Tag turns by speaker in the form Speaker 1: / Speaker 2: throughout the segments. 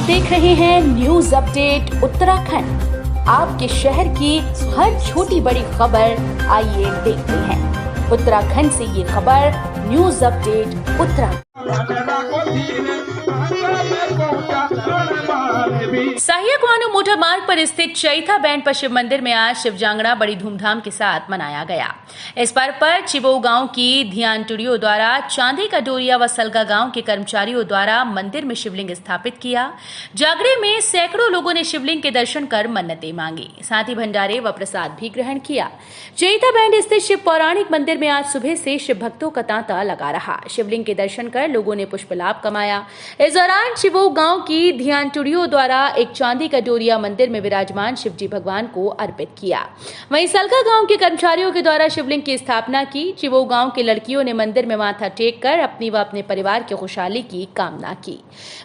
Speaker 1: देख रहे हैं न्यूज अपडेट उत्तराखंड। आपके शहर की हर छोटी बड़ी खबर आइए देखते हैं। उत्तराखंड से ये खबर न्यूज अपडेट उत्तराखंड। सहायक वाहनों मोटर मार्ग पर स्थित चैथा बैंड पश्चिम मंदिर में आज शिव जांगड़ा बड़ी धूमधाम के साथ मनाया गया। इस पर्व पर चिबो गांव की ध्यान टुडियो द्वारा चांदी का डोरिया व सलगा गांव के कर्मचारियों द्वारा मंदिर में शिवलिंग स्थापित किया। जागरे में सैकड़ों लोगों ने शिवलिंग के दर्शन कर मन्नतें मांगी, साथ ही भंडारे व प्रसाद भी ग्रहण किया। चैथा बैंड स्थित शिव पौराणिक मंदिर में आज सुबह से शिव भक्तों का तांता लगा रहा। शिवलिंग के दर्शन कर लोगों ने पुष्प लाभ कमाया। इस दौरान चिबो गांव की ध्यान टुडियो द्वारा एक चांदी का डोरिया मंदिर में विराजमान शिवजी भगवान को अर्पित किया। वहीं सलगा गांव के कर्मचारियों के द्वारा शिवलिंग की स्थापना की। चिबो गांव की लड़कियों ने मंदिर में माथा टेक कर अपनी व अपने परिवार की खुशहाली की कामना की।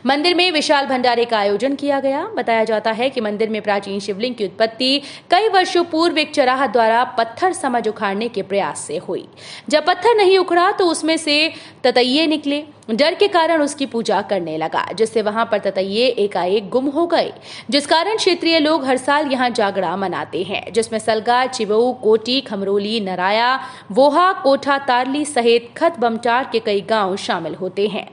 Speaker 1: मंदिर में विशाल भंडारे का आयोजन किया गया। बताया जाता है कि मंदिर में प्राचीन शिवलिंग की उत्पत्ति कई वर्षों पूर्व एक चराह द्वारा पत्थर समझ उखाड़ने के प्रयास से हुई। जब पत्थर नहीं उखड़ा तो उसमें से ततैये निकले। डर के कारण उसकी पूजा करने लगा, जिससे वहां पर ततैये एकाएक गुम हो गए, जिस कारण क्षेत्रीय लोग हर साल यहां जागरा मनाते हैं, जिसमें सलगा, चिबऊ, कोटी, खमरोली, नराया, वोहा, कोठा, तारली सहित खत बमटार के कई गांव शामिल होते हैं।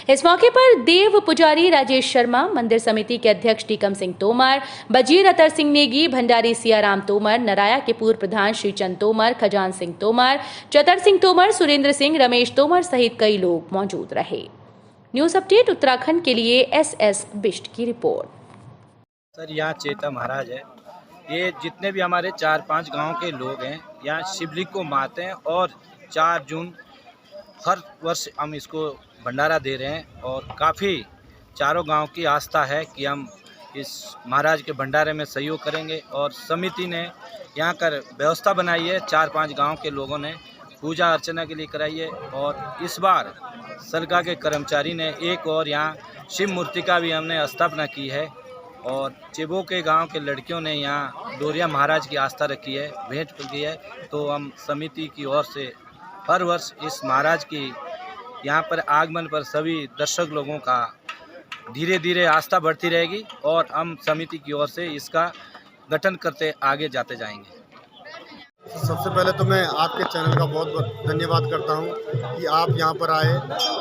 Speaker 1: इस मौके पर देव पुजारी राजेश शर्मा, मंदिर समिति के अध्यक्ष टीकम सिंह तोमर, बजीर अतर सिंह नेगी, भंडारी सियाराम तोमर, नराया के पूर्व प्रधान श्रीचंद तोमर, खजान सिंह तोमर, चतर सिंह तोमर, सुरेंद्र सिंह, रमेश तोमर सहित कई लोग मौजूद रहे। न्यूज अपडेट उत्तराखंड के लिए एस बिष्ट की रिपोर्ट।
Speaker 2: सर, यहाँ चैता महाराज है। ये जितने भी हमारे 4-5 गांव के लोग हैं यहाँ शिवलिंग को मानते हैं और 4 जून हर वर्ष हम इसको भंडारा दे रहे हैं और काफ़ी चारों गांव की आस्था है कि हम इस महाराज के भंडारे में सहयोग करेंगे। और समिति ने यहाँ कर व्यवस्था बनाई है, 4-5 गांव के लोगों ने पूजा अर्चना के लिए कराई है। और इस बार सलगा के कर्मचारी ने एक और यहाँ शिव मूर्ति का भी हमने स्थापना की है। और चिबो के गांव के लड़कियों ने यहाँ डोरिया महाराज की आस्था रखी है, भेंट की है। तो हम समिति की ओर से हर वर्ष इस महाराज की यहाँ पर आगमन पर सभी दर्शक लोगों का धीरे धीरे आस्था बढ़ती रहेगी और हम समिति की ओर से इसका गठन करते आगे जाते जाएंगे।
Speaker 3: सबसे पहले तो मैं आपके चैनल का बहुत बहुत धन्यवाद करता हूं कि आप यहां पर आए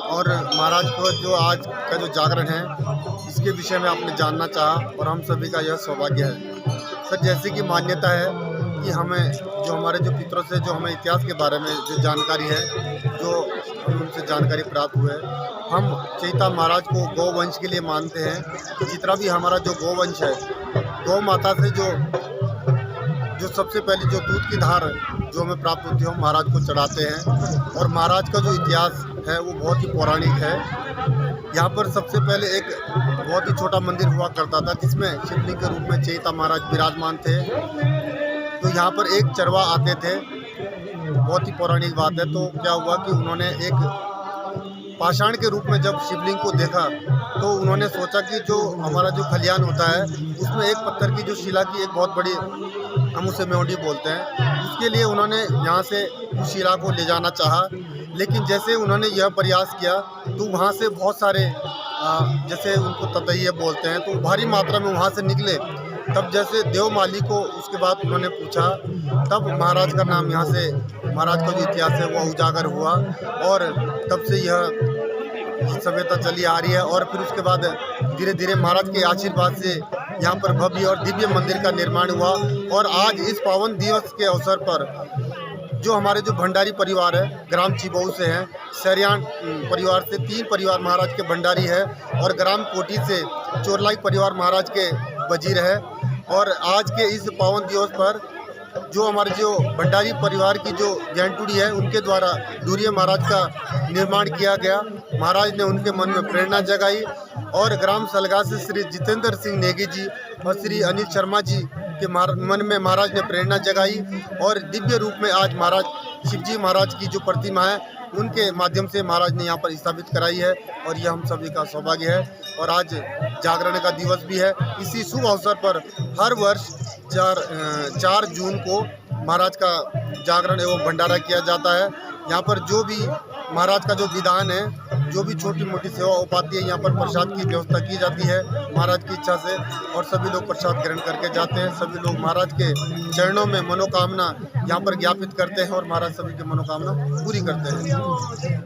Speaker 3: और महाराज को जो आज का जो जागरण है इसके विषय में आपने जानना चाहा और हम सभी का यह सौभाग्य है। सर, जैसे कि मान्यता है कि हमें जो हमारे जो पितरों से जो हमें इतिहास के बारे में जो जानकारी है, जो उनसे जानकारी प्राप्त हुई है, हम चैता महाराज को गौवंश के लिए मानते हैं। तो जितना भी हमारा जो गौवंश है, गौ माता से जो सबसे पहले जो दूध की धार जो हमें प्राप्त होती है, हम महाराज को चढ़ाते हैं। और महाराज का जो इतिहास है वो बहुत ही पौराणिक है। यहाँ पर सबसे पहले एक बहुत ही छोटा मंदिर हुआ करता था जिसमें शिवलिंग के रूप में चैता महाराज विराजमान थे। तो यहाँ पर एक चरवा आते थे, बहुत ही पौराणिक बात है। तो क्या हुआ कि उन्होंने एक पाषाण के रूप में जब शिवलिंग को देखा तो उन्होंने सोचा कि जो हमारा जो खलियान होता है उसमें एक पत्थर की जो शिला की एक बहुत बड़ी, हम उसे मेवड़ी बोलते हैं, उसके लिए उन्होंने यहाँ से उस शिला को ले जाना चाहा। लेकिन जैसे उन्होंने यह प्रयास किया तो वहाँ से बहुत सारे जैसे उनको ततैये बोलते हैं, तो भारी मात्रा में वहाँ से निकले। तब जैसे देवमाली को उसके बाद उन्होंने पूछा, तब महाराज का नाम यहाँ से, महाराज का जो इतिहास है वो उजागर हुआ और तब से यह सभ्यता चली आ रही है। और फिर उसके बाद धीरे धीरे महाराज के आशीर्वाद से यहाँ पर भव्य और दिव्य मंदिर का निर्माण हुआ। और आज इस पावन दिवस के अवसर पर जो हमारे जो भंडारी परिवार है, ग्राम चिबऊ से हैं, सरियान परिवार से 3 परिवार महाराज के भंडारी है और ग्राम कोटी से चोरलाई परिवार महाराज के वजीर है। और आज के इस पावन दिवस पर जो हमारे जो भंडारी परिवार की जो जैनटुड़ी है उनके द्वारा डोरिया महाराज का निर्माण किया गया। महाराज ने उनके मन में प्रेरणा जगाई और ग्राम सलगा से श्री जितेंद्र सिंह नेगी जी और श्री अनिल शर्मा जी के मन में महाराज ने प्रेरणा जगाई और दिव्य रूप में आज महाराज शिवजी महाराज की जो प्रतिमा है उनके माध्यम से महाराज ने यहाँ पर स्थापित कराई है। और यह हम सभी का सौभाग्य है। और आज जागरण का दिवस भी है। इसी शुभ अवसर पर हर वर्ष 4 जून को महाराज का जागरण एवं भंडारा किया जाता है। यहाँ पर जो भी महाराज का जो विधान है, जो भी छोटी मोटी सेवा हो पाती है, यहाँ पर प्रसाद की व्यवस्था की जाती है महाराज की इच्छा से, और सभी लोग प्रसाद ग्रहण करके जाते हैं। सभी लोग महाराज के चरणों में मनोकामना यहाँ पर ज्ञापित करते हैं और महाराज सभी की मनोकामना पूरी करते हैं।